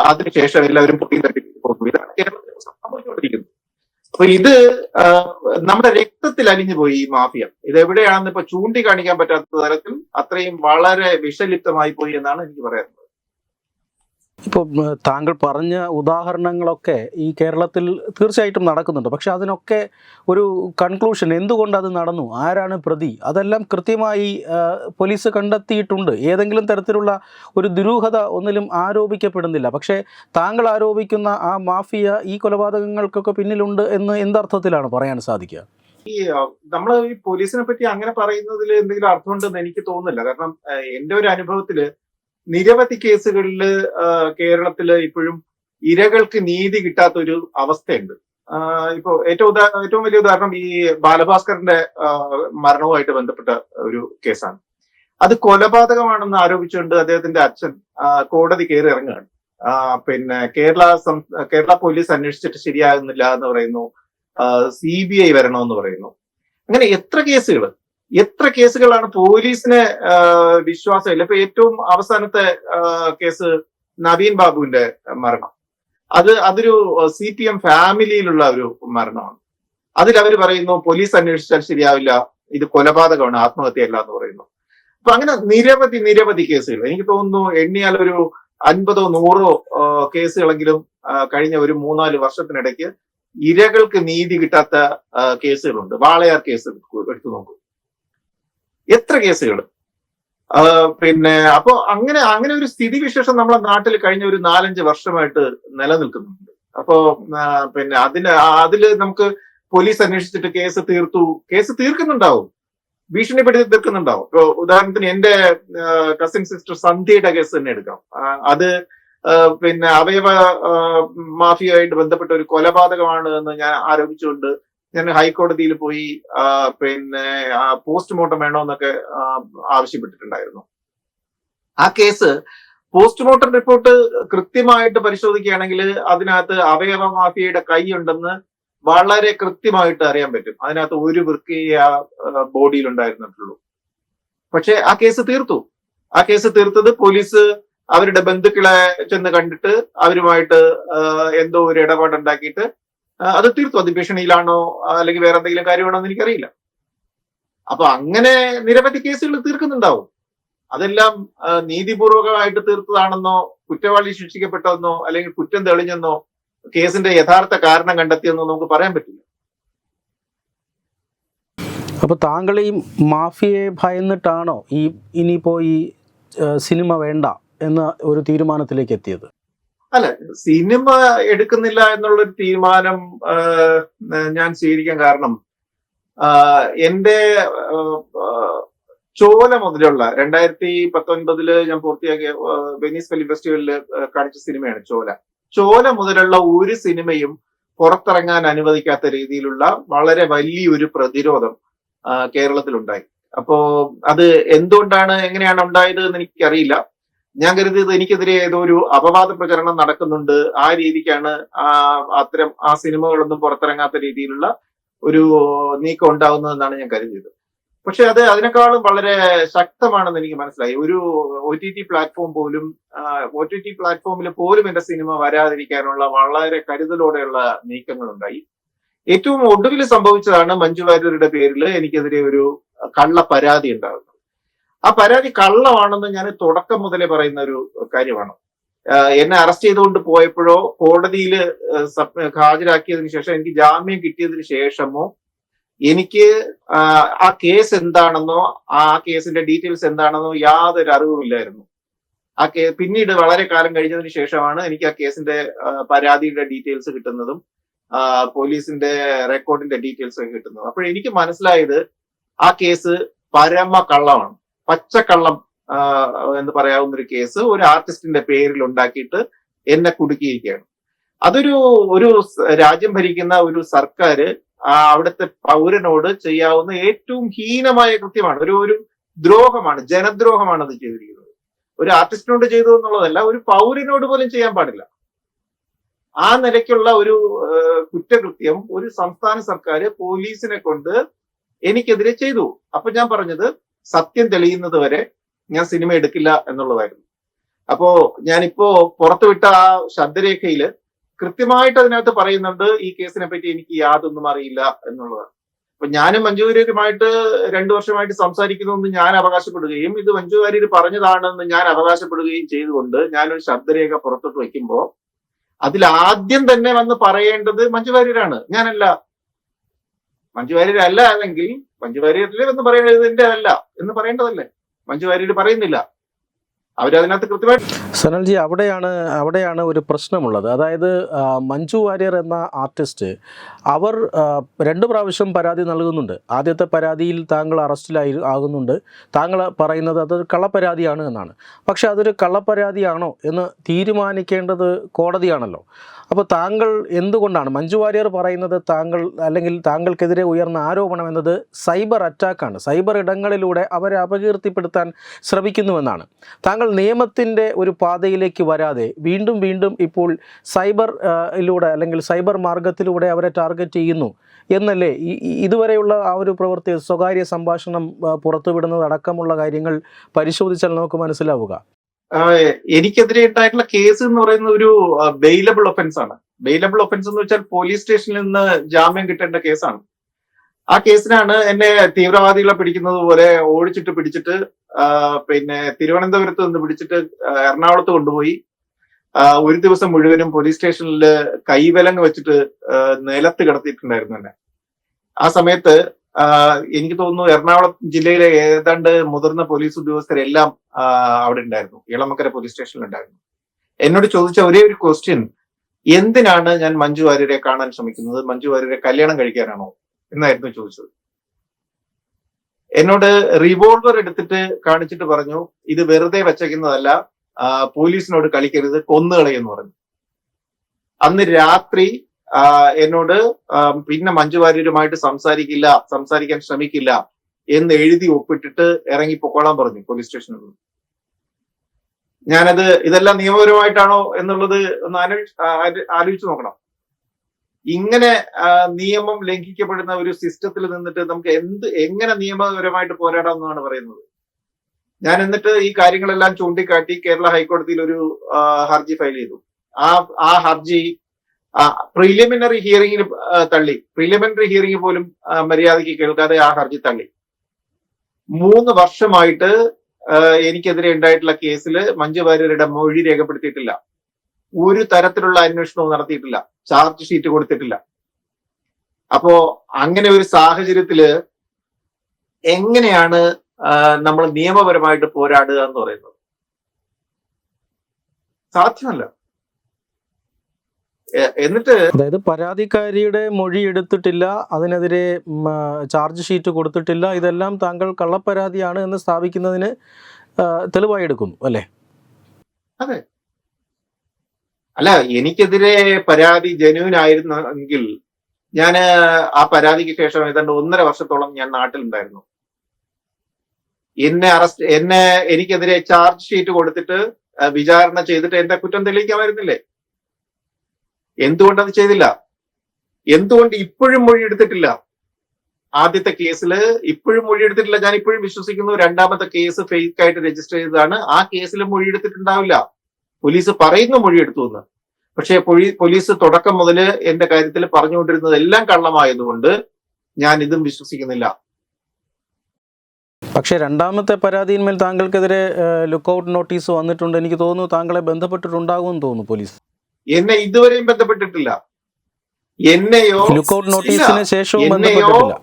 അതിനുശേഷം എല്ലാവരും പൊട്ടി തട്ടി പോകുന്നു. ഇതാണ് കേരളത്തിൽ സംഭവിച്ചുകൊണ്ടിരിക്കുന്നത്. അപ്പൊ ഇത് നമ്മുടെ രക്തത്തിൽ അലിഞ്ഞു പോയി ഈ മാഫിയ. ഇത് എവിടെയാണെന്ന് ഇപ്പൊ ചൂണ്ടിക്കാണിക്കാൻ പറ്റാത്ത തരത്തിൽ അത്രയും വളരെ വിഷലിപ്തമായി പോയി എന്നാണ് എനിക്ക് പറയാനുള്ളത്. ഇപ്പോൾ താങ്കൾ പറഞ്ഞ ഉദാഹരണങ്ങളൊക്കെ ഈ കേരളത്തിൽ തീർച്ചയായിട്ടും നടക്കുന്നുണ്ട്. പക്ഷെ അതിനൊക്കെ ഒരു കൺക്ലൂഷൻ, എന്തുകൊണ്ട് അത് നടന്നു, ആരാണ് പ്രതി, അതെല്ലാം കൃത്യമായി പോലീസ് കണ്ടെത്തിയിട്ടുണ്ട്. ഏതെങ്കിലും തരത്തിലുള്ള ഒരു ദുരൂഹത ഒന്നിലും ആരോപിക്കപ്പെടുന്നില്ല. പക്ഷേ താങ്കൾ ആരോപിക്കുന്ന ആ മാഫിയ ഈ കൊലപാതകങ്ങൾക്കൊക്കെ പിന്നിലുണ്ട് എന്ന് എന്തർത്ഥത്തിലാണ് പറയാൻ സാധിക്കുക? നമ്മൾ ഈ പോലീസിനെ പറ്റി അങ്ങനെ പറയുന്നതിൽ എന്തെങ്കിലും അർത്ഥമുണ്ടെന്ന് എനിക്ക് തോന്നുന്നില്ല. കാരണം എന്റെ ഒരു അനുഭവത്തില് നിരവധി കേസുകളിൽ കേരളത്തില് ഇപ്പോഴും ഇരകൾക്ക് നീതി കിട്ടാത്ത ഒരു അവസ്ഥയുണ്ട്. ഇപ്പോ ഏറ്റവും വലിയ ഉദാഹരണം ഈ ബാലഭാസ്കറിന്റെ മരണവുമായിട്ട് ബന്ധപ്പെട്ട ഒരു കേസാണ്. അത് കൊലപാതകമാണെന്ന് ആരോപിച്ചുകൊണ്ട് അദ്ദേഹത്തിന്റെ അച്ഛൻ കോടതി കയറി ഇറങ്ങുകയാണ്. കേരള പോലീസ് അന്വേഷിച്ചിട്ട് ശരിയാകുന്നില്ല എന്ന് പറയുന്നു. CBI വരണമെന്ന് പറയുന്നു. അങ്ങനെ എത്ര കേസുകളാണ് പോലീസിന് വിശ്വാസമില്ല. ഇപ്പൊ ഏറ്റവും അവസാനത്തെ കേസ് നവീൻ ബാബുവിന്റെ മരണം, അതൊരു CPM ഫാമിലിയിലുള്ള ഒരു മരണമാണ്. അതിൽ അവർ പറയുന്നു പോലീസ് അന്വേഷിച്ചാൽ ശരിയാവില്ല, ഇത് കൊലപാതകമാണ്, ആത്മഹത്യയല്ല എന്ന് പറയുന്നു. അപ്പൊ അങ്ങനെ നിരവധി കേസുകൾ, എനിക്ക് തോന്നുന്നു എണ്ണിയാൽ ഒരു 50-100 കേസുകളെങ്കിലും കഴിഞ്ഞ ഒരു 3-4 വർഷത്തിനിടയ്ക്ക് പോലീസ് അന്വേഷിച്ചാൽ ശരിയാവില്ല, ഇത് കൊലപാതകമാണ്, ആത്മഹത്യയല്ല എന്ന് പറയുന്നു. അപ്പൊ അങ്ങനെ നിരവധി കേസുകൾ, എനിക്ക് തോന്നുന്നു എണ്ണിയാൽ ഒരു 50-100 കേസുകളെങ്കിലും കഴിഞ്ഞ ഒരു 3-4 വർഷത്തിനിടയ്ക്ക് ഇരകൾക്ക് നീതി കിട്ടാത്ത കേസുകളുണ്ട്. വാളയാർ കേസ് എടുത്തു നോക്കൂ, എത്ര കേസുകൾ. അപ്പോ അങ്ങനെ അങ്ങനെ ഒരു സ്ഥിതിവിശേഷം നമ്മളെ നാട്ടിൽ കഴിഞ്ഞ ഒരു 4-5 വർഷമായിട്ട് നിലനിൽക്കുന്നുണ്ട്. അപ്പോ അതില് നമുക്ക് പോലീസ് അന്വേഷിച്ചിട്ട് കേസ് തീർക്കുന്നുണ്ടാവും, ഭീഷണിപ്പെടുത്തി തീർക്കുന്നുണ്ടാവും. ഇപ്പൊ ഉദാഹരണത്തിന് എന്റെ കസിൻ സിസ്റ്റർ സന്ധ്യയുടെ കേസ് തന്നെ എടുക്കാം. അത് അവയവ മാഫിയയുമായിട്ട് ബന്ധപ്പെട്ട ഒരു കൊലപാതകമാണ് എന്ന് ഞാൻ ആരോപിച്ചുകൊണ്ട് ഞാൻ ഹൈക്കോടതിയിൽ പോയി പോസ്റ്റ്മോർട്ടം വേണോന്നൊക്കെ ആവശ്യപ്പെട്ടിട്ടുണ്ടായിരുന്നു. ആ കേസ് പോസ്റ്റ്മോർട്ടം റിപ്പോർട്ട് കൃത്യമായിട്ട് പരിശോധിക്കുകയാണെങ്കിൽ അതിനകത്ത് അവയവ മാഫിയയുടെ കൈയുണ്ടെന്ന് വളരെ കൃത്യമായിട്ട് അറിയാൻ പറ്റും. അതിനകത്ത് ഒരു വൃക്കയെ ആ ബോഡിയിൽ ഉണ്ടായിരുന്നിട്ടുള്ളൂ. പക്ഷെ ആ കേസ് തീർത്തു. ആ കേസ് തീർത്തത് പോലീസ് അവരുടെ ബന്ധുക്കളെ ചെന്ന് കണ്ടിട്ട് അവരുമായിട്ട് എന്തോ ഒരു ഇടപാടുണ്ടാക്കിയിട്ട് അത് തീർത്തു. അത് ഭീഷണിയിലാണോ അല്ലെങ്കിൽ വേറെ എന്തെങ്കിലും കാര്യമാണോ എന്ന് എനിക്കറിയില്ല. അപ്പൊ അങ്ങനെ നിരവധി കേസുകൾ തീർക്കുന്നുണ്ടാവും. അതെല്ലാം നീതിപൂർവകമായിട്ട് തീർത്തതാണെന്നോ കുറ്റവാളി ശിക്ഷിക്കപ്പെട്ടതെന്നോ അല്ലെങ്കിൽ കുറ്റം തെളിഞ്ഞെന്നോ കേസിന്റെ യഥാർത്ഥ കാരണം കണ്ടെത്തിയെന്നോ നമുക്ക് പറയാൻ പറ്റില്ല. അപ്പൊ താങ്കൾ ഈ മാഫിയയെ ഭയന്നിട്ടാണോ ഇനിയിപ്പോ ഈ സിനിമ വേണ്ട എന്ന ഒരു തീരുമാനത്തിലേക്ക് എത്തിയത്? അല്ല, സിനിമ എടുക്കുന്നില്ല എന്നുള്ളൊരു തീരുമാനം ഞാൻ സ്വീകരിക്കാൻ കാരണം എന്റെ ചോല മുതലുള്ള 2019 ഞാൻ പൂർത്തിയാക്കിയ വെനീസ് ഫിലിം ഫെസ്റ്റിവലില് കാണിച്ച സിനിമയാണ് ചോല മുതലുള്ള ഒരു സിനിമയും പുറത്തിറങ്ങാൻ അനുവദിക്കാത്ത രീതിയിലുള്ള വളരെ വലിയൊരു പ്രതിരോധം കേരളത്തിലുണ്ടായി. അപ്പോ അത് എന്തുകൊണ്ടാണ്, എങ്ങനെയാണ് ഉണ്ടായത് എന്ന് എനിക്കറിയില്ല. ഞാൻ കരുതിയത് എനിക്കെതിരെ ഏതോ ഒരു അപവാദ പ്രചരണം നടക്കുന്നുണ്ട്, ആ രീതിക്കാണ് അത്തരം ആ സിനിമകളൊന്നും പുറത്തിറങ്ങാത്ത രീതിയിലുള്ള ഒരു നീക്കം ഉണ്ടാവുന്നതെന്നാണ് ഞാൻ കരുതിയത്. പക്ഷെ അത് അതിനേക്കാളും വളരെ ശക്തമാണെന്ന് എനിക്ക് മനസ്സിലായി. ഒരു OTT പ്ലാറ്റ്ഫോമിൽ പോലും എന്റെ സിനിമ വരാതിരിക്കാനുള്ള വളരെ കരുതലോടെയുള്ള നീക്കങ്ങൾ ഉണ്ടായി. ഏറ്റവും ഒടുവിൽ സംഭവിച്ചതാണ് മഞ്ജു വാര്യരുടെ പേരിൽ എനിക്കെതിരെ ഒരു കള്ള പരാതി ഉണ്ടാകുന്നത്. ആ പരാതി കള്ളമാണെന്ന് ഞാൻ തുടക്കം മുതലേ പറയുന്ന ഒരു കാര്യമാണ്. എന്നെ അറസ്റ്റ് ചെയ്തുകൊണ്ട് പോയപ്പോഴോ കോടതിയിൽ ഹാജരാക്കിയതിനു ശേഷം എനിക്ക് ജാമ്യം കിട്ടിയതിനു ശേഷമോ എനിക്ക് ആ കേസ് എന്താണെന്നോ ആ കേസിന്റെ ഡീറ്റെയിൽസ് എന്താണെന്നോ യാതൊരു അറിവുമില്ലായിരുന്നു. പിന്നീട് വളരെ കാലം കഴിഞ്ഞതിന് ശേഷമാണ് എനിക്ക് ആ കേസിന്റെ പരാതിയുടെ ഡീറ്റെയിൽസ് കിട്ടുന്നതും പോലീസിന്റെ റെക്കോർഡിന്റെ ഡീറ്റെയിൽസ് ഒക്കെ കിട്ടുന്നതും. അപ്പോൾ എനിക്ക് മനസ്സിലായത് ആ കേസ് പരമ കള്ളമാണ്, പച്ചക്കള്ളം എന്ന് പറയാവുന്ന ഒരു കേസ് ഒരു ആർട്ടിസ്റ്റിന്റെ പേരിൽ ഉണ്ടാക്കിയിട്ട് എന്നെ കുടുക്കിയിരിക്കുകയാണ്. ഒരു രാജ്യം ഭരിക്കുന്ന ഒരു സർക്കാർ അവിടുത്തെ പൗരനോട് ചെയ്യാവുന്ന ഏറ്റവും ഹീനമായ കൃത്യമാണ്, ഒരു ദ്രോഹമാണ്, ജനദ്രോഹമാണ് അത് ചെയ്തിരിക്കുന്നത്. ഒരു ആർട്ടിസ്റ്റിനോട് ചെയ്തു എന്നുള്ളതല്ല, ഒരു പൗരനോട് പോലും ചെയ്യാൻ പാടില്ല. ആ നിലയ്ക്കുള്ള ഒരു കുറ്റകൃത്യം ഒരു സംസ്ഥാന സർക്കാർ പോലീസിനെ കൊണ്ട് എനിക്കെതിരെ ചെയ്തു. അപ്പൊ ഞാൻ പറഞ്ഞത് സത്യം തെളിയുന്നത് വരെ ഞാൻ സിനിമ എടുക്കില്ല എന്നുള്ളതായിരുന്നു. അപ്പോ ഞാനിപ്പോ പുറത്തുവിട്ട ആ ശബ്ദരേഖയില് കൃത്യമായിട്ട് അതിനകത്ത് പറയുന്നുണ്ട് ഈ കേസിനെ പറ്റി എനിക്ക് യാതൊന്നും അറിയില്ല എന്നുള്ളതാണ്. അപ്പൊ ഞാനും മഞ്ജു വാര്യരുമായിട്ട് 2 വർഷമായിട്ട് സംസാരിക്കുന്നു ഞാൻ അവകാശപ്പെടുകയും ഇത് മഞ്ജു വാര്യർ പറഞ്ഞതാണെന്ന് ഞാൻ അവകാശപ്പെടുകയും ചെയ്തുകൊണ്ട് ഞാനൊരു ശബ്ദരേഖ പുറത്തോട്ട് വയ്ക്കുമ്പോ അതിൽ ആദ്യം തന്നെ വന്ന് പറയേണ്ടത് മഞ്ജു വാര്യരാണ്, ഞാനല്ല. മഞ്ജു വാര്യരല്ല അല്ലെങ്കിൽ മഞ്ജു വാര്യരിലെ എന്ന് പറയേണ്ടത് എന്റെ അല്ല എന്ന് പറയേണ്ടതല്ലേ? മഞ്ജു വാര്യർ പറയുന്നില്ല, അവരതിനകത്ത് കൃത്യമായിട്ട്. സനൽജി, അവിടെയാണ് ഒരു പ്രശ്നമുള്ളത്. അതായത് മഞ്ജു വാര്യർ എന്ന ആർട്ടിസ്റ്റ് അവർ 2 പ്രാവശ്യം പരാതി നൽകുന്നുണ്ട്. ആദ്യത്തെ പരാതിയിൽ താങ്കൾ ആകുന്നുണ്ട്. താങ്കൾ പറയുന്നത് അതൊരു കള്ളപ്പരാതിയാണ് എന്നാണ്. പക്ഷെ അതൊരു കള്ളപ്പരാതിയാണോ എന്ന് തീരുമാനിക്കേണ്ടത് കോടതിയാണല്ലോ. അപ്പോൾ താങ്കൾ എന്തുകൊണ്ടാണ് മഞ്ജു വാര്യർ പറയുന്നത് താങ്കൾക്കെതിരെ ഉയർന്ന ആരോപണം എന്നത് സൈബർ അറ്റാക്കാണ്, സൈബർ ഇടങ്ങളിലൂടെ അവരെ അപകീർത്തിപ്പെടുത്താൻ ശ്രമിക്കുന്നുവെന്നാണ്. താങ്കൾ നിയമത്തിൻ്റെ ഒരു പാതയിലേക്ക് വരാതെ വീണ്ടും ഇപ്പോൾ സൈബറിലൂടെ അല്ലെങ്കിൽ സൈബർ മാർഗത്തിലൂടെ അവരെ ടാർഗറ്റ് ചെയ്യുന്നു എന്നല്ലേ ഇതുവരെയുള്ള ആ ഒരു പ്രവൃത്തി, സ്വകാര്യ സംഭാഷണം പുറത്തുവിടുന്നത് അടക്കമുള്ള കാര്യങ്ങൾ പരിശോധിച്ചാൽ നമുക്ക് മനസ്സിലാവുക? എനിക്കെതിരെ ഉണ്ടായിട്ടുള്ള കേസ് എന്ന് പറയുന്ന ഒരു ബെയിലബിൾ ഒഫൻസ് ആണ്. ബെയിലബിൾ ഒഫൻസ് എന്ന് വെച്ചാൽ പോലീസ് സ്റ്റേഷനിൽ നിന്ന് ജാമ്യം കിട്ടേണ്ട കേസാണ്. ആ കേസിനാണ് എന്നെ തീവ്രവാദികളെ പിടിക്കുന്നത് പോലെ പിടിച്ചിട്ട് തിരുവനന്തപുരത്ത് നിന്ന് പിടിച്ചിട്ട് എറണാകുളത്ത് കൊണ്ടുപോയി ഒരു ദിവസം മുഴുവനും പോലീസ് സ്റ്റേഷനിൽ കൈവിലങ്ങ് വെച്ചിട്ട് നിലത്ത് കിടത്തിയിട്ടുണ്ടായിരുന്നു എന്നെ. ആ സമയത്ത് എനിക്ക് തോന്നുന്നു എറണാകുളം ജില്ലയിലെ ഏതാണ്ട് മുതിർന്ന പോലീസ് ഉദ്യോഗസ്ഥരെല്ലാം അവിടെ ഉണ്ടായിരുന്നു, ഇളമക്കര പോലീസ് സ്റ്റേഷനിൽ ഉണ്ടായിരുന്നു. എന്നോട് ചോദിച്ച ഒരേ ഒരു ക്വസ്റ്റ്യൻ, എന്തിനാണ് ഞാൻ മഞ്ജു വാര്യരെ കാണാൻ ശ്രമിക്കുന്നത്, മഞ്ജു വാര്യരെ കല്യാണം കഴിക്കാനാണോ എന്നായിരുന്നു ചോദിച്ചത്. എന്നോട് റിവോൾവർ എടുത്തിട്ട് കാണിച്ചിട്ട് പറഞ്ഞു, ഇത് വെറുതെ വെച്ചേക്കുന്നതല്ല, പോലീസിനോട് കളിക്കരുത്, കൊന്നുകളയെന്ന് പറഞ്ഞു. അന്ന് രാത്രി എന്നോട് പിന്നെ മഞ്ജു വാര്യരുമായിട്ട് സംസാരിക്കാൻ ശ്രമിക്കില്ല എന്ന് എഴുതി ഒപ്പിട്ടിട്ട് ഇറങ്ങി പൊക്കോളാൻ പറഞ്ഞു പോലീസ് സ്റ്റേഷനിൽ നിന്ന്. ഇതെല്ലാം നിയമപരമായിട്ടാണോ എന്നുള്ളത് ഒന്ന് ആലോചിച്ച് നോക്കണം. ഇങ്ങനെ നിയമം ലംഘിക്കപ്പെടുന്ന ഒരു സിസ്റ്റത്തിൽ നിന്നിട്ട് നമുക്ക് എങ്ങനെ നിയമപരമായിട്ട് പോരാടാം എന്നാണ് പറയുന്നത്. ഞാൻ എന്നിട്ട് ഈ കാര്യങ്ങളെല്ലാം ചൂണ്ടിക്കാട്ടി കേരള ഹൈക്കോടതിയിൽ ഒരു ഹർജി ഫയൽ ചെയ്തു. ആ ഹർജി പ്രിലിമിനറി ഹിയറിംഗിന് തള്ളി. പ്രിലിമിനറി ഹിയറിംഗ് പോലും മര്യാദയ്ക്ക് കേൾക്കാതെ ആ ഹർജി തള്ളി. 3 വർഷമായിട്ട് എനിക്കെതിരെ ഉണ്ടായിട്ടുള്ള കേസിൽ മഞ്ജു വാര്യരുടെ മൊഴി രേഖപ്പെടുത്തിയിട്ടില്ല, ഒരു തരത്തിലുള്ള അന്വേഷണവും നടത്തിയിട്ടില്ല, ചാർജ് ഷീറ്റ് കൊടുത്തിട്ടില്ല. അപ്പോ അങ്ങനെ ഒരു സാഹചര്യത്തില് എങ്ങനെയാണ് നമ്മൾ നിയമപരമായിട്ട് പോരാടുക എന്ന് പറയുന്നത്? സാധ്യമല്ല. എന്നിട്ട് അതായത് പരാതിക്കാരിയുടെ മൊഴി എടുത്തിട്ടില്ല, അതിനെതിരെ ചാർജ് ഷീറ്റ് കൊടുത്തിട്ടില്ല, ഇതെല്ലാം താങ്കൾ കള്ളപ്പരാതിയാണ് എന്ന് സ്ഥാപിക്കുന്നതിന് തെളിവായി എടുക്കുന്നു അല്ലേ? അതെ. അല്ല, എനിക്കെതിരെ പരാതി ജെന്യൂൻ ആയിരുന്നെങ്കിൽ ഞാൻ ആ പരാതിക്ക് ശേഷം ഏതാണ്ട് 1.5 വർഷത്തോളം ഞാൻ നാട്ടിലുണ്ടായിരുന്നു. എനിക്കെതിരെ ചാർജ് ഷീറ്റ് കൊടുത്തിട്ട് വിചാരണ ചെയ്തിട്ട് എന്റെ കുറ്റം തെളിയിക്കാമായിരുന്നില്ലേ? എന്തുകൊണ്ടത് ചെയ്തില്ല? എന്തുകൊണ്ട് ഇപ്പോഴും മൊഴി എടുത്തിട്ടില്ല? ആദ്യത്തെ കേസിൽ ഇപ്പോഴും മൊഴി എടുത്തിട്ടില്ല. ഞാൻ ഇപ്പോഴും വിശ്വസിക്കുന്നു 2ാമത്തെ കേസ് ഫേക്ക് ആയിട്ട് രജിസ്റ്റർ ചെയ്തതാണ്. ആ കേസിൽ മൊഴി എടുത്തിട്ടുണ്ടാവില്ല. പോലീസ് പറയുന്നു മൊഴി എടുത്തു എന്ന്. പക്ഷേ പോലീസ് തുടക്കം മുതൽ എന്റെ കാര്യത്തിൽ പറഞ്ഞുകൊണ്ടിരുന്നത് എല്ലാം കള്ളമായതുകൊണ്ട് ഞാൻ ഇതും വിശ്വസിക്കുന്നില്ല. പക്ഷേ 2ാമത്തെ പരാതിയിന്മേൽ താങ്കൾക്കെതിരെ ലുക്കൌട്ട് നോട്ടീസ് വന്നിട്ടുണ്ട്. എനിക്ക് തോന്നുന്നു താങ്കളെ ബന്ധപ്പെട്ടിട്ടുണ്ടാകുമെന്ന് തോന്നുന്നു പോലീസ്. എന്നെ ഇതുവരെയും ബന്ധപ്പെട്ടിട്ടില്ല. എന്നെയോ ലുക്കൌട്ട് നോട്ടീസിന് ശേഷവും ബന്ധപ്പെട്ടിട്ടില്ല.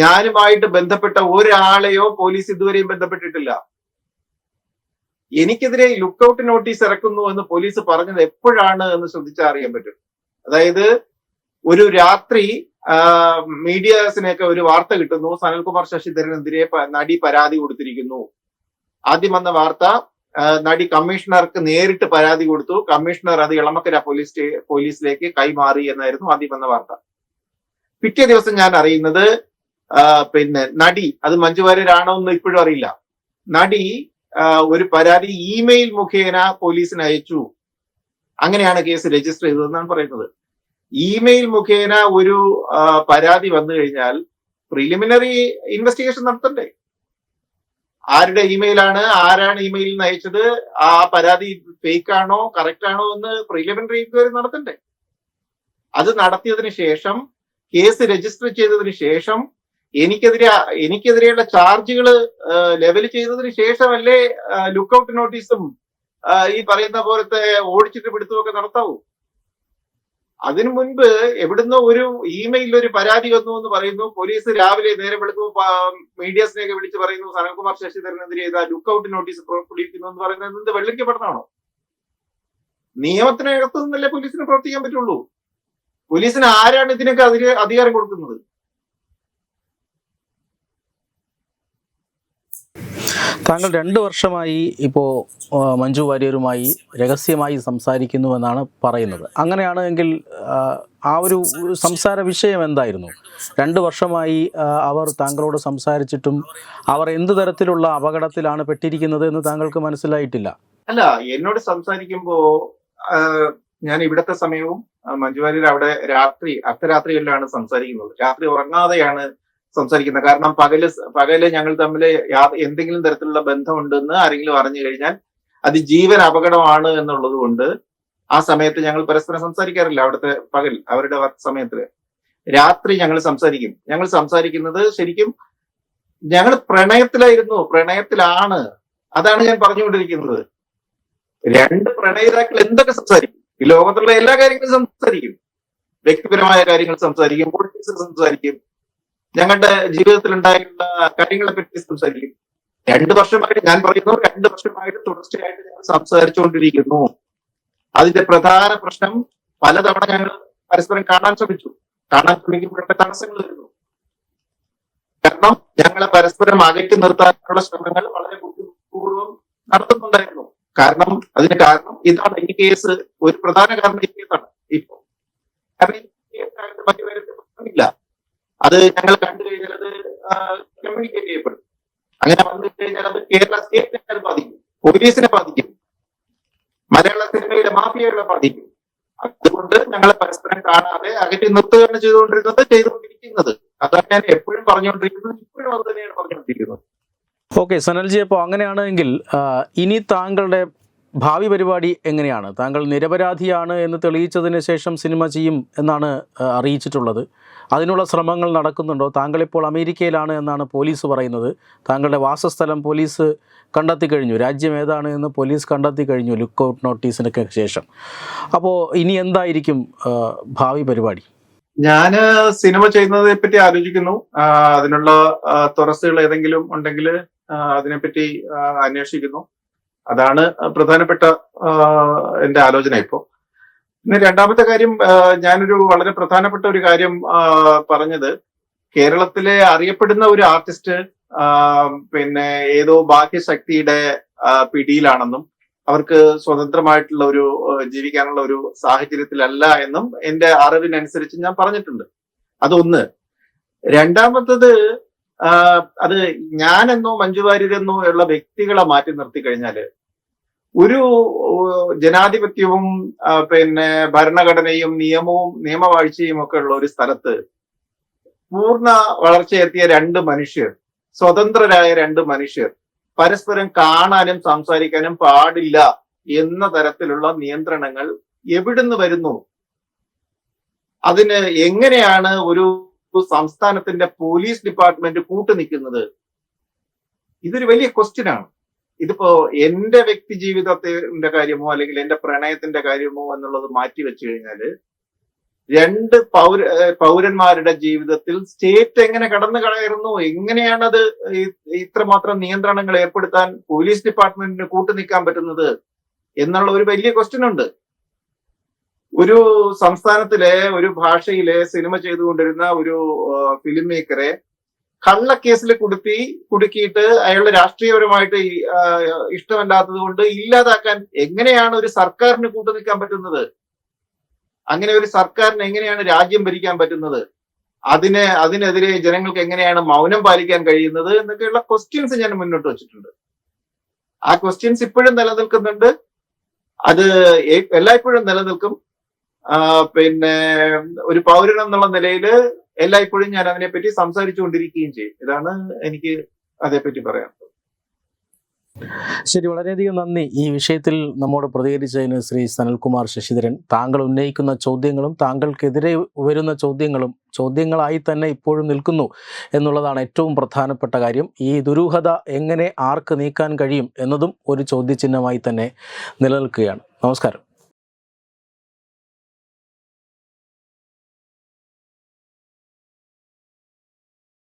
ഞാനുമായിട്ട് ബന്ധപ്പെട്ട ഒരാളെയോ പോലീസ് ഇതുവരെയും ബന്ധപ്പെട്ടിട്ടില്ല. എനിക്കെതിരെ ലുക്കൌട്ട് നോട്ടീസ് ഇറക്കുന്നു എന്ന് പോലീസ് പറഞ്ഞത് എപ്പോഴാണ് എന്ന് ശ്രദ്ധിച്ചാൽ അറിയാൻ പറ്റും. അതായത് ഒരു രാത്രി മീഡിയാസിനെയൊക്കെ ഒരു വാർത്ത കിട്ടുന്നു, സനൽകുമാർ ശശിധരനെതിരെ നടി പരാതി കൊടുത്തിരിക്കുന്നു. ആദ്യം വന്ന വാർത്ത, നടി കമ്മീഷണർക്ക് നേരിട്ട് പരാതി കൊടുത്തു, കമ്മീഷണർ അത് ഇളമക്കര പോലീസിലേക്ക് കൈമാറി എന്നായിരുന്നു ആദ്യം വന്ന വാർത്ത. പിറ്റേ ദിവസം ഞാൻ അറിയുന്നത് നടി, അത് മഞ്ജു വാര്യരാണോ എന്ന് ഇപ്പോഴും അറിയില്ല, നടി ഒരു പരാതി ഇമെയിൽ മുഖേന പോലീസിന് അയച്ചു. അങ്ങനെയാണ് കേസ് രജിസ്റ്റർ ചെയ്തതെന്നാണ് പറയുന്നത്. ഇമെയിൽ മുഖേന ഒരു പരാതി വന്നു കഴിഞ്ഞാൽ പ്രിലിമിനറി ഇൻവെസ്റ്റിഗേഷൻ നടത്തണ്ടേ? ആരുടെ ഇമെയിലാണ്, ആരാണ് ഇമെയിൽ നിന്ന് അയച്ചത്, ആ പരാതി ഫേക്ക് ആണോ കറക്റ്റ് ആണോ എന്ന് പ്രിലിമിനറി ഇൻക്വയറി നടത്തണ്ടേ? അത് നടത്തിയതിനു ശേഷം, കേസ് രജിസ്റ്റർ ചെയ്തതിനു ശേഷം, എനിക്കെതിരെയുള്ള ചാർജുകൾ ലെവൽ ചെയ്തതിനു ശേഷമല്ലേ ലുക്കൌട്ട് നോട്ടീസും ഈ പറയുന്ന പോലത്തെ ഓടിച്ചിട്ട് പിടുത്തമൊക്കെ നടത്താവൂ. അതിനു മുൻപ് എവിടുന്നോ ഒരു ഇമെയിലിൽ ഒരു പരാതി വന്നു എന്ന് പറയുന്നു. പോലീസ് രാവിലെ നേരെ വെളുക്കുമ്പോൾ മീഡിയാസിനെയൊക്കെ വിളിച്ച് പറയുന്നു സനൽകുമാർ ശശിധരനെതിരെ ലുക്കൌട്ട് നോട്ടീസ് പുറപ്പെടുവിക്കുന്നു എന്ന് പറയുന്നത് എന്ത് വെള്ളിക്കപ്പെടണമാണോ? നിയമത്തിനകത്ത് നിന്നല്ലേ പോലീസിന് പ്രവർത്തിക്കാൻ പറ്റുള്ളൂ. പോലീസിന് ആരാണ് ഇതിനൊക്കെ അധികാരം കൊടുക്കുന്നത്? താങ്കൾ 2 വർഷമായി ഇപ്പോൾ മഞ്ജു വാര്യരുമായി രഹസ്യമായി സംസാരിക്കുന്നുവെന്നാണ് പറയുന്നത്. അങ്ങനെയാണെങ്കിൽ ആ ഒരു സംസാര വിഷയം എന്തായിരുന്നു? 2 വർഷമായി അവർ താങ്കളോട് സംസാരിച്ചിട്ടും അവർ എന്ത് തരത്തിലുള്ള അപകടത്തിലാണ് പെട്ടിരിക്കുന്നത് എന്ന് താങ്കൾക്ക് മനസ്സിലായിട്ടില്ല? അല്ല, എന്നോട് സംസാരിക്കുമ്പോ ഞാൻ ഇവിടത്തെ സമയവും മഞ്ജു വാര്യർ അവിടെ അർദ്ധരാത്രികളിലാണ് സംസാരിക്കുന്നത്. രാത്രി ഉറങ്ങാതെയാണ് സംസാരിക്കുന്നത്. കാരണം പകല് ഞങ്ങൾ തമ്മിൽ എന്തെങ്കിലും തരത്തിലുള്ള ബന്ധമുണ്ടെന്ന് ആരെങ്കിലും അറിഞ്ഞു കഴിഞ്ഞാൽ അത് ജീവൻ അപകടമാണ് എന്നുള്ളത് കൊണ്ട് ആ സമയത്ത് ഞങ്ങൾ പരസ്പരം സംസാരിക്കാറില്ല. അവിടുത്തെ അവരുടെ സമയത്തില് രാത്രി ഞങ്ങൾ സംസാരിക്കും. ഞങ്ങൾ സംസാരിക്കുന്നത് ശരിക്കും ഞങ്ങൾ പ്രണയത്തിലാണ്. അതാണ് ഞാൻ പറഞ്ഞുകൊണ്ടിരിക്കുന്നത്. രണ്ട് പ്രണയിതാക്കൾ എന്തൊക്കെ സംസാരിക്കും? ഈ ലോകത്തുള്ള എല്ലാ കാര്യങ്ങളും സംസാരിക്കും. വ്യക്തിപരമായ കാര്യങ്ങൾ സംസാരിക്കും, പൊളിറ്റിക്സ് സംസാരിക്കും, ഞങ്ങളുടെ ജീവിതത്തിൽ ഉണ്ടായിട്ടുള്ള കാര്യങ്ങളെ പറ്റി സംസാരിക്കും. 2 വർഷമായിട്ട് ഞാൻ പറയുന്നു, 2 വർഷമായിട്ട് തുടർച്ചയായിട്ട് ഞങ്ങൾ സംസാരിച്ചുകൊണ്ടിരിക്കുന്നു. അതിന്റെ പ്രധാന പ്രശ്നം, പലതവണ ഞങ്ങൾ പരസ്പരം കാണാൻ ശ്രമിക്കുമ്പോഴൊക്കെ തടസ്സങ്ങൾ വരുന്നു. കാരണം ഞങ്ങളെ പരസ്പരം അകറ്റി നിർത്താനുള്ള ശ്രമങ്ങൾ വളരെ ബുദ്ധിപൂർവ്വം നടത്തുന്നുണ്ടായിരുന്നു. അതിന് കാരണം ഇതാണ്. ഈ കേസ് ഒരു പ്രധാന കാരണം ഈ കേസാണ്. ഇപ്പൊ കാരണം ഈ കേസായിട്ട് മറ്റു കാര്യമില്ല. അത് ഞങ്ങൾ കണ്ടു കഴിഞ്ഞാൽ അത് കമ്മ്യൂണിക്കേറ്റ് ചെയ്യപ്പെടും. അങ്ങനെ വന്നു കഴിഞ്ഞാൽ അത് കേരള സ്റ്റേറ്റിനെ അത് ബാധിക്കും, പോലീസിനെ ബാധിക്കും, മലയാള സിനിമയിലെ മാഫിയകളെ ബാധിക്കും. അതുകൊണ്ട് ഞങ്ങളെ പരസ്പരം കാണാതെ അകറ്റി നിർത്തുകയാണ് ചെയ്തുകൊണ്ടിരിക്കുന്നത്. അതാണ് ഞാൻ എപ്പോഴും പറഞ്ഞുകൊണ്ടിരിക്കുന്നത്, ഇപ്പോഴും അത് തന്നെയാണ് പറഞ്ഞുകൊണ്ടിരിക്കുന്നത്. ഓക്കെ സനൽജി, അപ്പോൾ അങ്ങനെയാണെങ്കിൽ ഇനി താങ്കളുടെ ഭാവി പരിപാടി എങ്ങനെയാണ്? താങ്കൾ നിരപരാധിയാണ് എന്ന് തെളിയിച്ചതിന് ശേഷം സിനിമ ചെയ്യും എന്നാണ് അറിയിച്ചിട്ടുള്ളത്. അതിനുള്ള ശ്രമങ്ങൾ നടക്കുന്നുണ്ടോ? താങ്കളിപ്പോൾ അമേരിക്കയിലാണ് എന്നാണ് പോലീസ് പറയുന്നത്. താങ്കളുടെ വാസസ്ഥലം പോലീസ് കണ്ടെത്തി കഴിഞ്ഞു, രാജ്യം ഏതാണ് എന്ന് പോലീസ് കണ്ടെത്തി കഴിഞ്ഞു ലുക്കൗട്ട് നോട്ടീസിനൊക്കെ ശേഷം. അപ്പോൾ ഇനി എന്തായിരിക്കും ഭാവി പരിപാടി? ഞാന് സിനിമ ചെയ്യുന്നതിനെ പറ്റി ആലോചിക്കുന്നു. അതിനുള്ള തുറസ്സുകൾ ഏതെങ്കിലും ഉണ്ടെങ്കിൽ അതിനെപ്പറ്റി അന്വേഷിക്കുന്നു. അതാണ് പ്രധാനപ്പെട്ട എന്റെ ആലോചന ഇപ്പോ. ഇന്ന് രണ്ടാമത്തെ കാര്യം, ഞാനൊരു വളരെ പ്രധാനപ്പെട്ട ഒരു കാര്യം പറഞ്ഞത്, കേരളത്തിലെ അറിയപ്പെടുന്ന ഒരു ആർട്ടിസ്റ്റ് പിന്നെ ഏതോ ബാഹ്യശക്തിയുടെ പിടിയിലാണെന്നും അവർക്ക് സ്വതന്ത്രമായിട്ടുള്ള ഒരു ജീവിക്കാനുള്ള ഒരു സാഹചര്യത്തിലല്ല എന്നും എന്റെ അറിവിനനുസരിച്ച് ഞാൻ പറഞ്ഞിട്ടുണ്ട്. അതൊന്ന്. രണ്ടാമത്തത്, അത് ഞാനെന്നോ മഞ്ജു വാര്യരെന്നോ ഉള്ള വ്യക്തികളെ മാറ്റി നിർത്തി കഴിഞ്ഞാല് ഒരു ജനാധിപത്യവും പിന്നെ ഭരണഘടനയും നിയമവാഴ്ചയും ഒക്കെ ഉള്ള ഒരു സ്ഥലത്ത് പൂർണ്ണ വളർച്ചയെത്തിയ 2 മനുഷ്യർ, സ്വതന്ത്രരായ 2 മനുഷ്യർ പരസ്പരം കാണാനും സംസാരിക്കാനും പാടില്ല എന്ന തരത്തിലുള്ള നിയന്ത്രണങ്ങൾ എവിടുന്ന് വരുന്നു? അതിന് എങ്ങനെയാണ് ഒരു സംസ്ഥാനത്തിന്റെ പോലീസ് ഡിപ്പാർട്ട്മെന്റ് കൂട്ടുനിൽക്കുന്നത്? ഇതൊരു വലിയ ക്വസ്റ്റ്യൻ ആണ്. ഇതിപ്പോ എന്റെ വ്യക്തി ജീവിതത്തിന്റെ കാര്യമോ അല്ലെങ്കിൽ എന്റെ പ്രണയത്തിന്റെ കാര്യമോ എന്നുള്ളത് മാറ്റി വെച്ചു കഴിഞ്ഞാല് 2 പൗരന്മാരുടെ ജീവിതത്തിൽ സ്റ്റേറ്റ് എങ്ങനെ കടന്നു കയറുന്നു, എങ്ങനെയാണത് ഇത്രമാത്രം നിയന്ത്രണങ്ങൾ ഏർപ്പെടുത്താൻ പോലീസ് ഡിപ്പാർട്ട്മെന്റിന് കൂട്ടുനിൽക്കാൻ പറ്റുന്നത് എന്നുള്ള ഒരു വലിയ ക്വസ്റ്റ്യൻ ഉണ്ട്. ഒരു സംസ്ഥാനത്തിലെ ഒരു ഭാഷയിലെ സിനിമ ചെയ്തുകൊണ്ടിരുന്ന ഒരു ഫിലിം മേക്കറെ കള്ളക്കേസിൽ കുടുക്കിയിട്ട് അയാളുടെ രാഷ്ട്രീയപരമായിട്ട് ഇഷ്ടമല്ലാത്തത് കൊണ്ട് ഇല്ലാതാക്കാൻ എങ്ങനെയാണ് ഒരു സർക്കാരിന് കൂട്ടുനിൽക്കാൻ പറ്റുന്നത്? അങ്ങനെ ഒരു സർക്കാരിന് എങ്ങനെയാണ് രാജ്യം ഭരിക്കാൻ പറ്റുന്നത്? അതിനെതിരെ ജനങ്ങൾക്ക് എങ്ങനെയാണ് മൗനം പാലിക്കാൻ കഴിയുന്നത് എന്നൊക്കെയുള്ള ക്വസ്റ്റ്യൻസ് ഞാൻ മുന്നോട്ട് വെച്ചിട്ടുണ്ട്. ആ ക്വസ്റ്റ്യൻസ് ഇപ്പോഴും നിലനിൽക്കുന്നുണ്ട്. അത് എല്ലായ്പ്പോഴും നിലനിൽക്കും. പിന്നെ ഒരു പൗരൻ എന്നുള്ള നിലയിൽ എല്ലായ്പ്പോഴും ഞാൻ അതിനെപ്പറ്റി സംസാരിച്ചുകൊണ്ടിരിക്കുകയും ചെയ്യും. ഇതാണ് എനിക്ക് അതേപ്പറ്റി പറയാനുള്ളത്. ശരി, വളരെയധികം നന്ദി ഈ വിഷയത്തിൽ നമ്മോട് പ്രതികരിച്ചതിന് ശ്രീ സനൽകുമാർ ശശിധരൻ. താങ്കൾ ഉന്നയിക്കുന്ന ചോദ്യങ്ങളും താങ്കൾക്കെതിരെ വരുന്ന ചോദ്യങ്ങളായി തന്നെ ഇപ്പോഴും നിൽക്കുന്നു എന്നുള്ളതാണ് ഏറ്റവും പ്രധാനപ്പെട്ട കാര്യം. ഈ ദുരൂഹത എങ്ങനെ ആർക്ക് നീക്കാൻ കഴിയും എന്നതും ഒരു ചോദ്യചിഹ്നമായി തന്നെ നിലനിൽക്കുകയാണ്. നമസ്കാരം.